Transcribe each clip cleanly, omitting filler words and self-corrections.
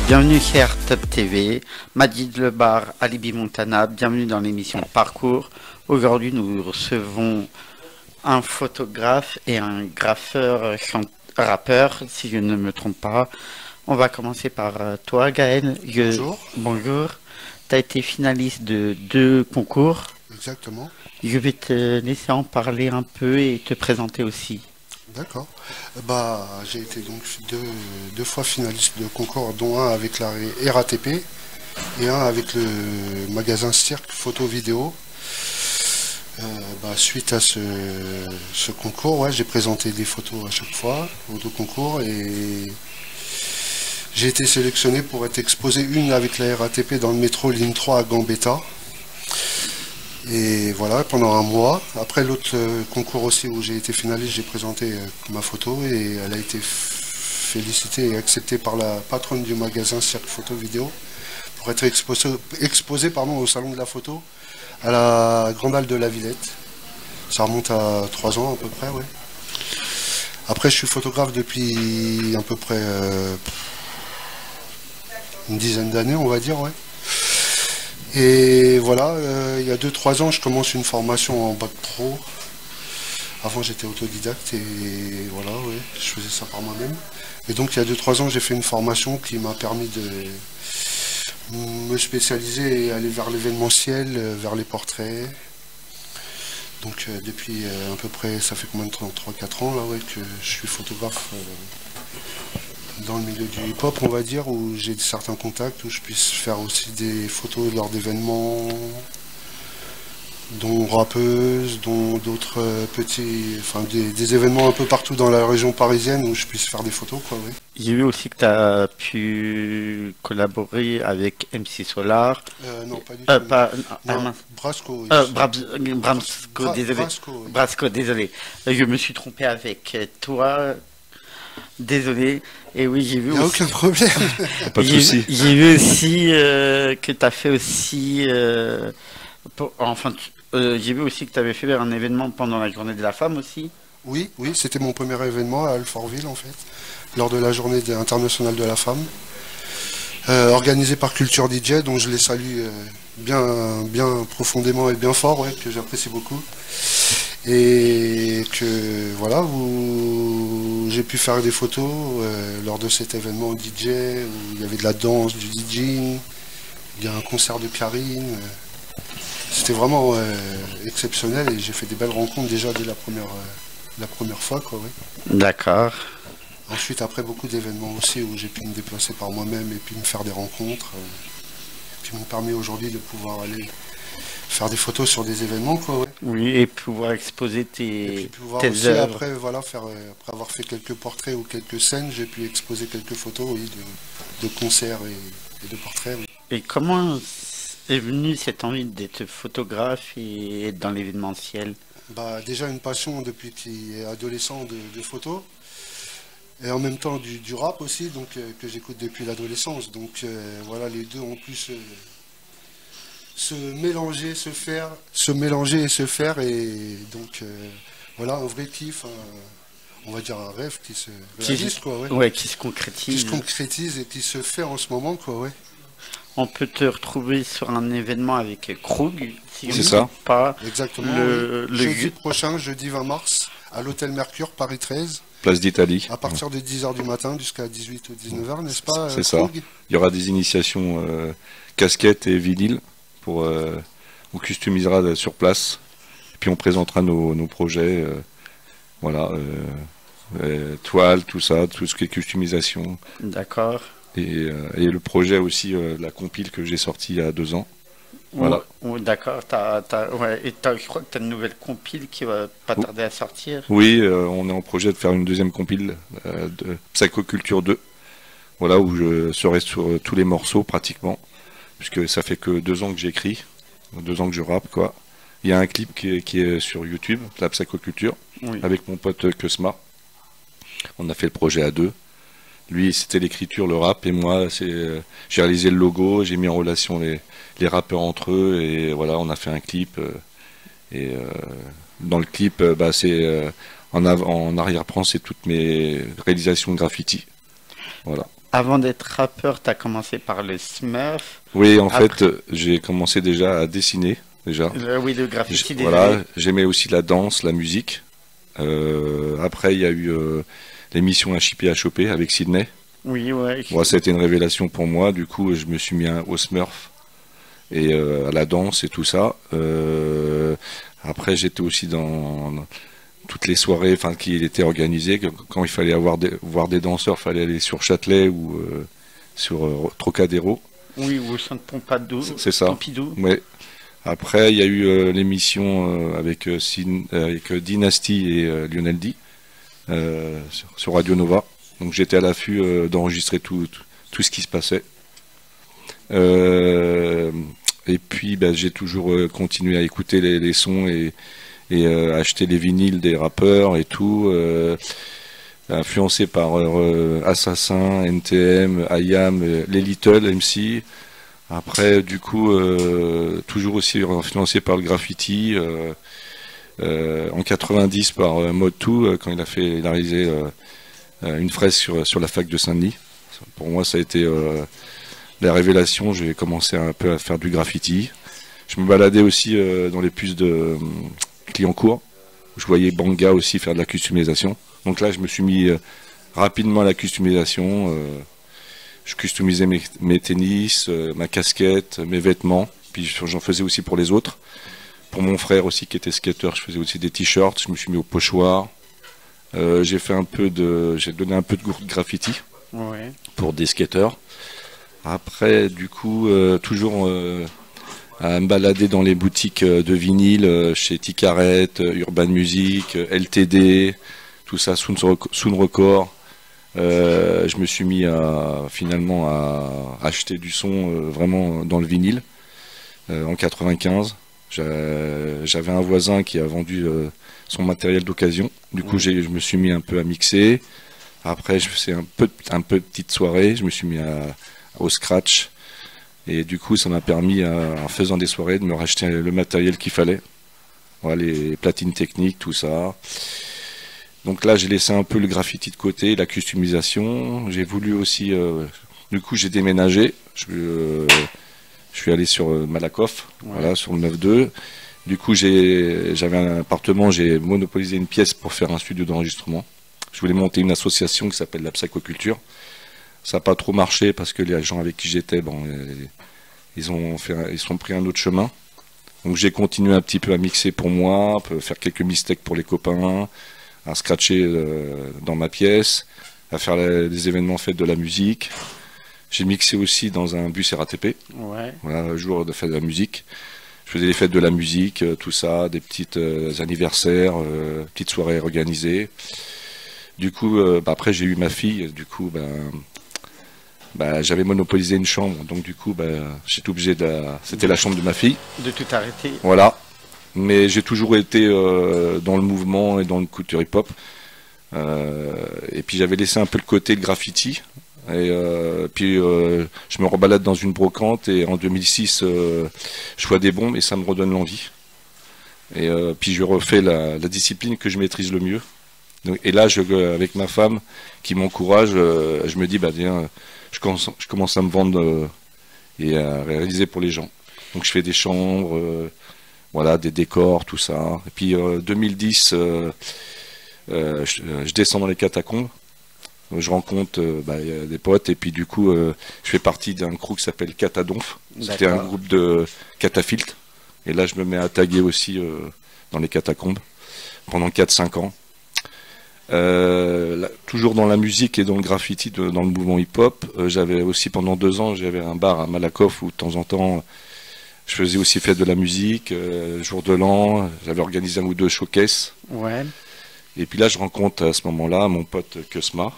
Bienvenue sur Top TV, Majid Lebar, Alibi Montana, bienvenue dans l'émission Parcours. Aujourd'hui nous recevons un photographe et un graffeur rappeur, si je ne me trompe pas. On va commencer par toi Gaël. Bonjour. Bonjour. Tu as été finaliste de 2 concours. Exactement. Je vais te laisser en parler un peu et te présenter aussi. D'accord. J'ai été donc deux fois finaliste de concours, dont un avec la RATP et un avec le magasin Cirque Photo Vidéo. Suite à ce concours, ouais, j'ai présenté des photos à chaque fois aux 2 concours et j'ai été sélectionné pour être exposé, une avec la RATP dans le métro ligne 3 à Gambetta. Et voilà, pendant un mois. Après l'autre concours aussi où j'ai été finaliste, j'ai présenté ma photo et elle a été félicitée et acceptée par la patronne du magasin Cirque Photo Vidéo pour être exposée au salon de la photo à la Grande Halle de la Villette. Ça remonte à 3 ans à peu près, ouais. Après je suis photographe depuis à peu près une dizaine d'années, on va dire, ouais. Et voilà, il y a 2-3 ans, je commence une formation en bac pro. Avant, j'étais autodidacte et voilà, ouais, je faisais ça par moi-même. Et donc, il y a 2-3 ans, j'ai fait une formation qui m'a permis de me spécialiser et aller vers l'événementiel, vers les portraits. Donc, depuis à peu près, ça fait combien de temps? 3-4 ans, là, ouais, que je suis photographe dans le milieu du hip-hop, on va dire, où j'ai certains contacts, où je puisse faire aussi des photos lors d'événements, dont rappeuses, dont d'autres petits, enfin des événements un peu partout dans la région parisienne où je puisse faire des photos, quoi, ouais. J'ai vu aussi que tu as pu collaborer avec MC Solar. Non, pas du tout. Non, Brasco. Oui. Brasco, désolé. Brasco, oui. Brasco, désolé. Je me suis trompé avec toi. Désolé. Et oui, j'ai vu Il n'y a aussi. aucun problème. Pas de souci. J'ai vu aussi que tu as fait aussi. J'ai vu aussi que tu avais fait un événement pendant la journée de la femme aussi. Oui, c'était mon premier événement à Alfortville, en fait, lors de la journée internationale de la femme, organisé par Culture DJ, dont je les salue bien profondément et bien fort, ouais, que j'apprécie beaucoup. Et que voilà, où j'ai pu faire des photos lors de cet événement au DJ, où il y avait de la danse, du DJing, il y a un concert de Karine. C'était vraiment exceptionnel et j'ai fait des belles rencontres déjà dès la première fois, quoi, ouais. D'accord. Ensuite, après, beaucoup d'événements aussi où j'ai pu me déplacer par moi-même et puis me faire des rencontres qui m'ont permis aujourd'hui de pouvoir aller faire des photos sur des événements, quoi, ouais. Oui, et pouvoir exposer Et puis tes pouvoir aussi, œuvres. après, voilà, après avoir fait quelques portraits ou quelques scènes, j'ai pu exposer quelques photos, oui, de concerts et de portraits, oui. Et comment est venue cette envie d'être photographe et être dans l'événementiel? Déjà une passion depuis qu'il est adolescent de photos. Et en même temps du rap aussi, donc que j'écoute depuis l'adolescence. Donc voilà, les deux ont pu se mélanger et se faire. Et donc voilà, un vrai kiff, on va dire un rêve qui se réalise, quoi, ouais. Ouais, qui se Qui concrétise. se concrétise et qui se fait en ce moment, quoi, ouais. On peut te retrouver sur un événement avec Krug, si je C'est ne me ça. trompe pas. Exactement. Le Jeudi prochain, jeudi 20 mars, à l'hôtel Mercure, Paris 13, Place d'Italie. à partir de 10h du matin jusqu'à 18 ou 19h, n'est-ce pas, C'est ça. Krug? Il y aura des initiations casquettes et vinyle on customisera sur place. Et puis on présentera nos projets, voilà, toile, tout ça, tout ce qui est customisation. D'accord. Et le projet aussi, la compile que j'ai sorti il y a 2 ans. Voilà. D'accord. Je crois que tu as une nouvelle compile qui va pas tarder à sortir. Oui, on est en projet de faire une deuxième compile de Psychoculture 2. Voilà, où je serai sur tous les morceaux pratiquement. Puisque ça fait que 2 ans que j'écris, 2 ans que je rappe, quoi. Il y a un clip qui est sur YouTube, la Psychoculture, Oui. avec mon pote Kusma. On a fait le projet à 2. Lui, c'était l'écriture, le rap, et moi, j'ai réalisé le logo, j'ai mis en relation les rappeurs entre eux, et voilà, on a fait un clip. Dans le clip, en arrière-plan, c'est toutes mes réalisations de graffiti. Voilà. avant d'être rappeur, tu as commencé par le Smurf. Oui, en Après, fait, j'ai commencé déjà à dessiner, déjà. oui, le graffiti déjà. Voilà, j'aimais aussi la danse, la musique. Après, il y a eu l'émission HIP à choper avec Sydney. Oui, ouais. Moi, ça a été une révélation pour moi. Du coup, je me suis mis au Smurf et à la danse et tout ça. Après, j'étais aussi dans toutes les soirées, enfin, qui étaient organisées. Quand il fallait voir des danseurs, il fallait aller sur Châtelet ou sur Trocadéro. Oui, au centre Pompidou. C'est ça. Pompidou. Ouais. Après, il y a eu l'émission avec Dynasty et Lionel D sur Radio Nova. Donc j'étais à l'affût d'enregistrer tout ce qui se passait. Et puis j'ai toujours continué à écouter les sons et acheter les vinyles des rappeurs et tout. Influencé par Assassin, NTM, IAM, les Little MC. Après, du coup, toujours aussi influencé par le graffiti. En 90 par Mode2 quand il a réalisé une fresque sur la fac de Saint-Denis. Pour moi, ça a été la révélation. J'ai commencé un peu à faire du graffiti. Je me baladais aussi dans les puces de Clignancourt. Je voyais Banga aussi faire de la customisation. Donc là, je me suis mis rapidement à la customisation. Je customisais mes tennis, ma casquette, mes vêtements. Puis j'en faisais aussi pour les autres. Pour mon frère aussi qui était skater, je faisais aussi des t-shirts. Je me suis mis au pochoir. J'ai donné un peu de cours de graffiti pour des skateurs. Après, du coup, toujours à me balader dans les boutiques de vinyle, chez Ticaret, Urban Music, LTD, tout ça, Sound Record. Je me suis mis finalement à acheter du son vraiment dans le vinyle en 95. J'avais un voisin qui a vendu son matériel d'occasion. Du coup, je me suis mis un peu à mixer. Après, je faisais un peu de petite soirée. Je me suis mis au scratch. Et du coup, ça m'a permis, en faisant des soirées, de me racheter le matériel qu'il fallait. Voilà, les platines techniques, tout ça. Donc là, j'ai laissé un peu le graffiti de côté, la customisation. J'ai voulu aussi... du coup, j'ai déménagé. Je suis allé sur Malakoff, voilà, sur le 9-2. Du coup, j'avais un appartement, j'ai monopolisé une pièce pour faire un studio d'enregistrement. Je voulais monter une association qui s'appelle la psychoculture. Ça n'a pas trop marché parce que les gens avec qui j'étais, ils sont pris un autre chemin. Donc j'ai continué un petit peu à mixer pour moi, à faire quelques mistakes pour les copains, à scratcher dans ma pièce, à faire des événements fêtes de la musique. J'ai mixé aussi dans un bus RATP, voilà, un jour de fête de la musique. Je faisais des fêtes de la musique, tout ça, des petites anniversaires, petites soirées organisées. Du coup, après j'ai eu ma fille, du coup, j'avais monopolisé une chambre, donc du coup, j'étais obligé c'était la chambre de ma fille. De tout arrêter. Voilà. Mais j'ai toujours été dans le mouvement et dans le culture hip-hop. Et puis j'avais laissé un peu le côté de graffiti. Et puis je me rebalade dans une brocante et en 2006, je vois des bombes et ça me redonne l'envie. Et puis je refais la discipline que je maîtrise le mieux. Et là, avec ma femme qui m'encourage, je me dis, tiens, je commence à me vendre et à réaliser pour les gens. Donc je fais des chambres, voilà, des décors, tout ça. Et puis 2010, je descends dans les catacombes. Je rencontre des potes et puis du coup, je fais partie d'un crew qui s'appelle Catadonf. C'était un groupe de cataphilte. Et là, je me mets à taguer aussi dans les catacombes pendant 4-5 ans. Toujours dans la musique et dans le graffiti, dans le mouvement hip-hop. J'avais aussi pendant 2 ans, j'avais un bar à Malakoff où de temps en temps, je faisais aussi fête de la musique, jour de l'an. J'avais organisé 1 ou 2 showcases. Ouais. Et puis là, je rencontre à ce moment-là mon pote Kusma,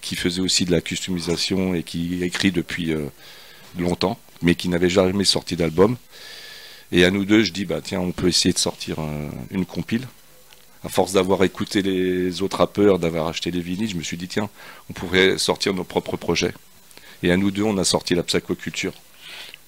qui faisait aussi de la customisation et qui écrit depuis longtemps, mais qui n'avait jamais sorti d'album. Et à nous deux, je dis, tiens, on peut essayer de sortir une compile. À force d'avoir écouté les autres rappeurs, d'avoir acheté les vinyles, je me suis dit, tiens, on pourrait sortir nos propres projets. Et à nous deux, on a sorti la psychoculture.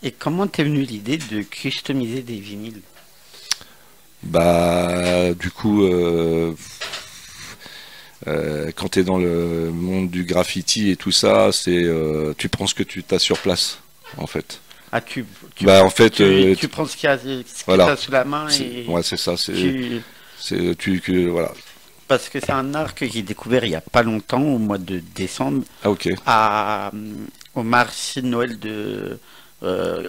Et comment t'es venue l'idée de customiser des vinyles? Du coup, Quand tu es dans le monde du graffiti et tout ça, tu prends ce que tu as sur place, en fait. Ah, Bah, en fait, tu prends ce qu'il y a, voilà. sous la main et Ouais, c'est ça. Voilà. Parce que c'est un art que j'ai découvert il n'y a pas longtemps, au mois de décembre, Ah, ok. au marché de Noël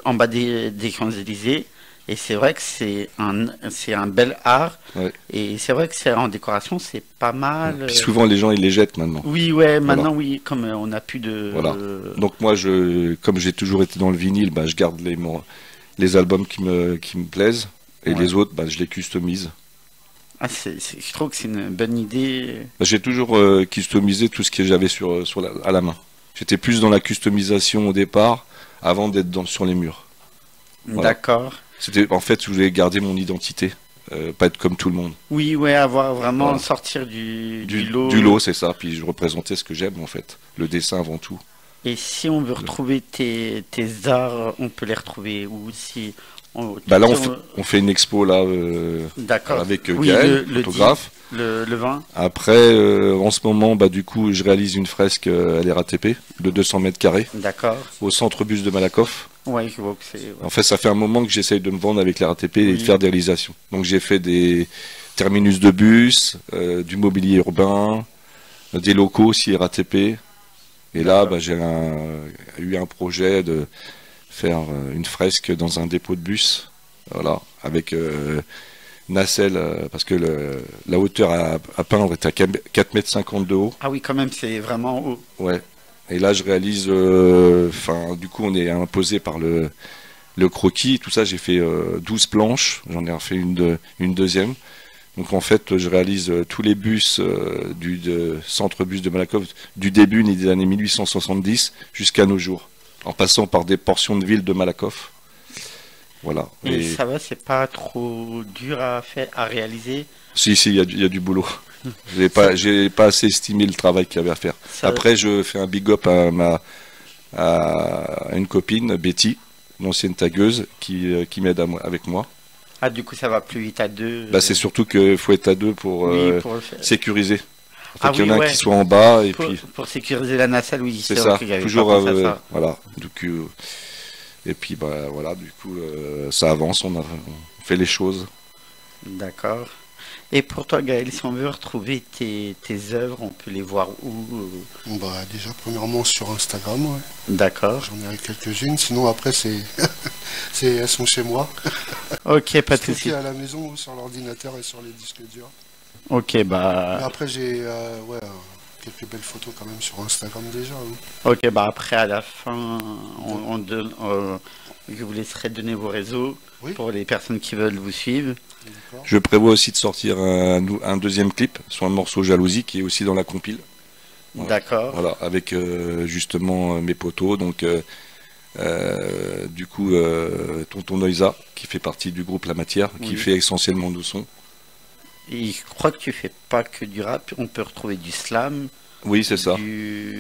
en bas des Champs-Élysées. Et c'est vrai que c'est un bel art. Ouais. Et c'est vrai que c'est en décoration, c'est pas mal. Puis souvent, les gens, ils les jettent maintenant. Oui, ouais, maintenant, Voilà. oui, comme on n'a plus de... Voilà. Donc moi, comme j'ai toujours été dans le vinyle, bah, je garde les albums qui me plaisent. Et Ouais. les autres, bah, je les customise. Ah, je trouve que c'est une bonne idée. Bah, j'ai toujours customisé tout ce que j'avais à la main. J'étais plus dans la customisation au départ, avant d'être sur les murs. Voilà. D'accord. En fait, je voulais garder mon identité, pas être comme tout le monde. Oui, ouais, avoir vraiment Voilà. sortir du lot. Du lot, c'est ça. Puis je représentais ce que j'aime, en fait. Le dessin avant tout. Et si on veut retrouver tes arts, on peut les retrouver où si Bah là, on fait une expo là D'accord. avec Oui, Gaël, le photographe. le 20. Après, en ce moment, bah, du coup, je réalise une fresque à l'RATP de 200 mètres carrés D'accord. au centre bus de Malakoff. Ouais, je vois que c'est. Ouais. En fait, ça fait un moment que j'essaye de me vendre avec la RATP et Oui. de faire des réalisations. Donc, j'ai fait des terminus de bus, du mobilier urbain, des locaux aussi RATP. Et là, bah, j'ai eu un projet de faire une fresque dans un dépôt de bus, voilà, avec nacelle, parce que la hauteur à peindre est à 4,50 m de haut. Ah oui, quand même, c'est vraiment haut. Ouais. Et là, je réalise, du coup, on est imposé par le croquis, tout ça. J'ai fait 12 planches, j'en ai refait une deuxième. Donc en fait, je réalise tous les bus du centre bus de Malakoff du début des années 1870 jusqu'à nos jours, en passant par des portions de ville de Malakoff. Voilà. Et ça va, c'est pas trop dur à réaliser. Si, il y a du boulot. J'ai pas assez estimé le travail qu'il y avait à faire. Après, je fais un big up à une copine, Betty, une ancienne tagueuse, qui m'aide avec moi. Ah, du coup, ça va plus vite à deux. Bah, c'est surtout qu'il faut être à deux pour, oui, pour le faire. sécuriser. En fait, Ah il y en a oui, un qui soit en bas et puis. Pour sécuriser la nacelle, oui, C'est vrai ça. que j'avais Toujours pas pensé à ça. voilà. Et puis bah voilà, du coup, ça avance, on fait les choses. D'accord. Et pour toi, Gaël, si on veut retrouver tes œuvres, on peut les voir où Bah, déjà, premièrement sur Instagram, ouais. D'accord. J'en ai quelques-unes, sinon après, elles sont chez moi. Ok, pas de souci. Stockées à la maison ou sur l'ordinateur et sur les disques durs. Ok, Mais bah. après, j'ai quelques belles photos quand même sur Instagram déjà. Oui. Ok, bah après, à la fin, je vous laisserai donner vos réseaux Oui. pour les personnes qui veulent vous suivre. D'accord. Je prévois aussi de sortir un deuxième clip sur un morceau Jalousie qui est aussi dans la compile. Voilà. D'accord. Voilà, avec justement mes potos. Donc, du coup, Tonton Noisa, qui fait partie du groupe La Matière, qui Oui. fait essentiellement du son. Et je crois que tu fais pas que du rap, on peut retrouver du slam. Oui, c'est ça.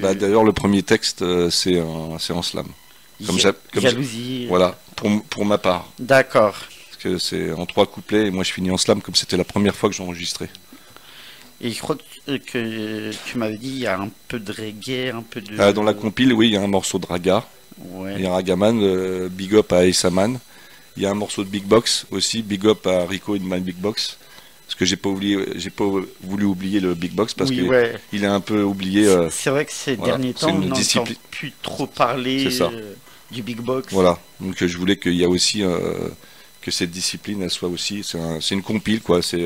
Bah, d'ailleurs, le premier texte, c'est en slam. Jalousie. Voilà, pour ma part. D'accord. Parce que c'est en 3 couplets et moi je finis en slam comme c'était la première fois que j'enregistrais. Et je crois que tu m'avais dit il y a un peu de reggae, un peu de... Dans la compile, oui, il y a un morceau de raga. Ouais. Il y a un ragaman, big up à Ace-Man. Il y a un morceau de big box aussi, big up à Rico in My Big Box. Parce que j'ai pas voulu oublier le big box parce Oui, qu'il ouais. est un peu oublié. C'est vrai que ces voilà, derniers c'est temps, une on n'entend discipline. plus trop parler C'est ça. du big box. Voilà, donc je voulais qu'il y ait aussi que cette discipline, elle soit aussi, c'est une compile quoi, c'est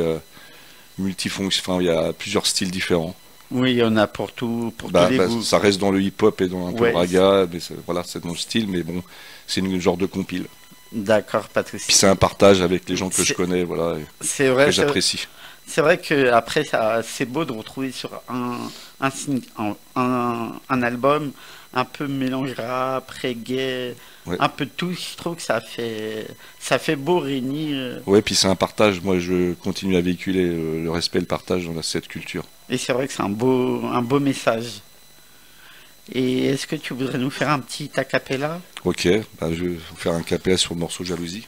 multifonction, enfin il y a plusieurs styles différents. Oui, il y en a pour tous les goûts. Ça reste dans le hip-hop et dans un peu Ouais, le raga, mais voilà, c'est dans le style, mais bon, c'est une genre de compile. D'accord, pas de souci. Puis c'est un partage avec les gens que je C'est- connais, voilà, et C'est que vrai, j'apprécie. c'est vrai que après c'est beau de retrouver sur un album un peu mélange rap, reggae, Ouais. un peu de tout. Je trouve que ça fait beau réunir. Ouais, puis c'est un partage, moi je continue à véhiculer le respect et le partage dans cette culture. Et c'est vrai que c'est un beau message. Et est-ce que tu voudrais nous faire un petit a cappella? Ok, bah, je vais vous faire un capella sur le morceau Jalousie.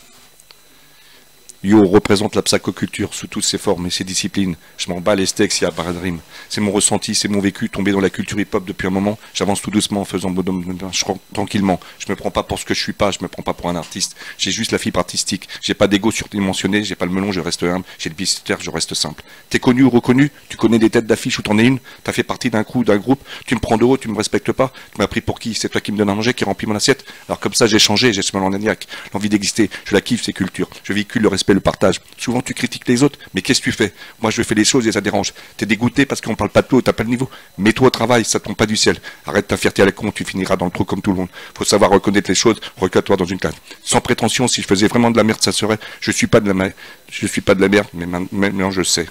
Yo représente la psychoculture sous toutes ses formes et ses disciplines. Je m'en bats les steaks s'il y a pas de rime. C'est mon ressenti, c'est mon vécu, tombé dans la culture hip-hop depuis un moment. J'avance tout doucement en faisant bonhomme, je rentre tranquillement. Je me prends pas pour ce que je suis pas, je me prends pas pour un artiste. J'ai juste la fibre artistique. J'ai pas d'ego surdimensionné, j'ai pas le melon, je reste humble. J'ai le bicester, je reste simple. T'es connu ou reconnu, tu connais des têtes d'affiche ou t'en es une, t'as fait partie d'un crew, d'un groupe, tu me prends de haut, tu me respectes pas, tu m'as pris pour qui? C'est toi qui me donne à manger, qui remplit mon assiette. Alors comme ça j'ai changé, j'ai ce melon maniaque. L'envie d'exister, je la kiffe, ces cultures. Je véhicule le respect, le partage. Souvent tu critiques les autres, mais qu'est-ce que tu fais? Moi je fais les choses et ça dérange. T'es dégoûté parce qu'on parle pas de toi, t'as pas le niveau. Mets-toi au travail, ça tombe pas du ciel. Arrête ta fierté à la con, tu finiras dans le trou comme tout le monde. Faut savoir reconnaître les choses, recule-toi dans une classe. Sans prétention, si je faisais vraiment de la merde, ça serait. Je suis pas de la merde, mais maintenant je sais.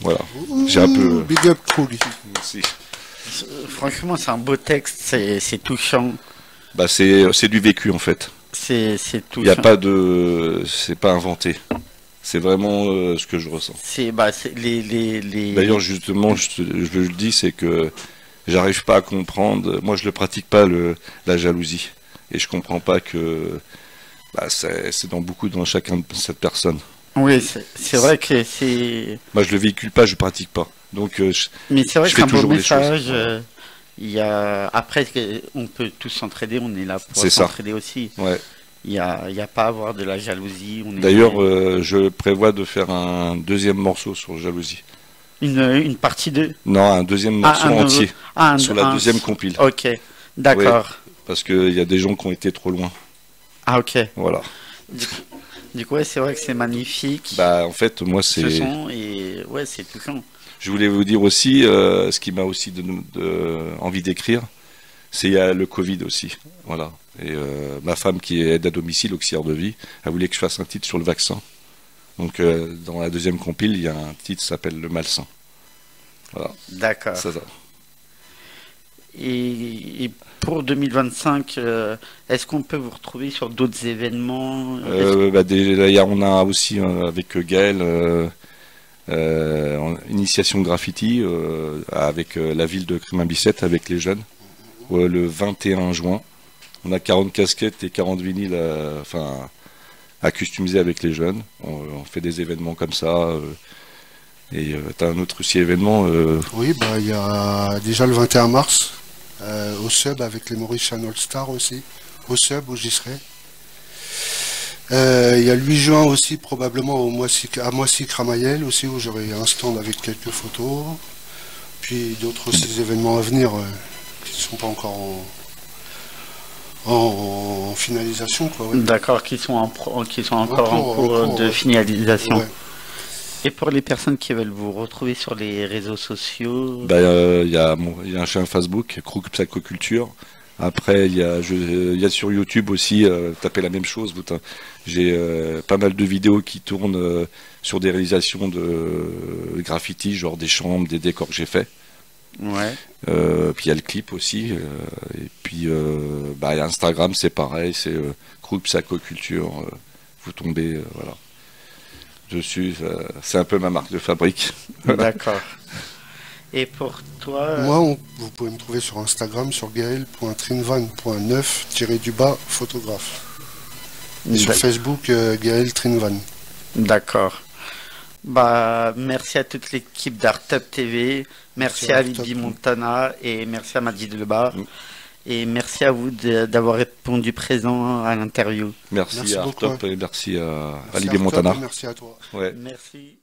Voilà. J'ai un peu. Big up Trouli. Merci. Franchement, c'est un beau texte, c'est touchant. Bah c'est du vécu en fait. C'est Il touchant. n'y a pas de, c'est pas inventé. C'est vraiment ce que je ressens. C'est les. D'ailleurs, justement, je le dis, c'est que j'arrive pas à comprendre. Moi, je ne pratique pas la jalousie. Et je comprends pas que c'est dans chacun de cette personne. Oui, c'est vrai que c'est. Moi, je le véhicule pas, je pratique pas. Donc, Mais c'est vrai je que c'est fais un beau toujours les choses. message. Il y a après, on peut tous s'entraider. On est là pour C'est ça. s'entraider aussi. ouais. Il y a pas à avoir de la jalousie. D'ailleurs, je prévois de faire un deuxième morceau sur jalousie. Une partie 2. Non, un deuxième morceau entier sur la deuxième compile. Ok, d'accord. Parce qu'il y a des gens qui ont été trop loin. Ah ok. Voilà. Du coup, ouais, c'est vrai que c'est magnifique. Bah, en fait, moi, ce c'est. son et ouais, c'est touchant. Je voulais vous dire aussi, ce qui m'a aussi envie d'écrire, c'est il y a le Covid aussi. Voilà. Et ma femme qui est aide à domicile, auxiliaire de vie, elle voulait que je fasse un titre sur le vaccin. Donc dans la deuxième compile, il y a un titre qui s'appelle Le Malsain. Voilà. D'accord. C'est ça. Et pour 2025, est-ce qu'on peut vous retrouver sur d'autres événements? Déjà, on a aussi avec Gaël initiation graffiti avec la ville de Crémin-Bicêtre avec les jeunes le 21 juin. On a 40 casquettes et 40 vinyles à customiser avec les jeunes. On fait des événements comme ça. Et tu as un autre aussi événement Oui, il y a déjà le 21 mars au Sub avec les Maurice Channel Star aussi. Au Sub où j'y serai. Il y a le 8 juin aussi probablement à Moissy-Cramayel aussi où j'aurai un stand avec quelques photos. Puis d'autres aussi événements à venir qui ne sont pas encore en finalisation. Quoi, ouais. D'accord, qui sont encore en cours de finalisation. Ouais. Et pour les personnes qui veulent vous retrouver sur les réseaux sociaux? Il y a un chaîne Facebook, Crook Psychoculture. Après, il y a sur YouTube aussi, tapez la même chose. J'ai pas mal de vidéos qui tournent sur des réalisations de graffiti, genre des chambres, des décors que j'ai fait. Ouais. Puis il y a le clip aussi. Et puis Instagram, c'est pareil, c'est Crook Psychoculture. Vous tombez, voilà. Dessus, c'est un peu ma marque de fabrique. D'accord. Et pour toi? Moi, vous pouvez me trouver sur Instagram sur gaël.trinvan.9-photographe. Et sur Facebook, Gaël Trinvan. D'accord. Merci à toute l'équipe d'Artup TV, merci à Alibi Montana et merci à Majid Lebar. Et merci à vous d'avoir répondu présent à l'interview. Merci à beaucoup, Artup et merci à Merci Alibi Artup Montana. et merci à toi. Ouais. Merci.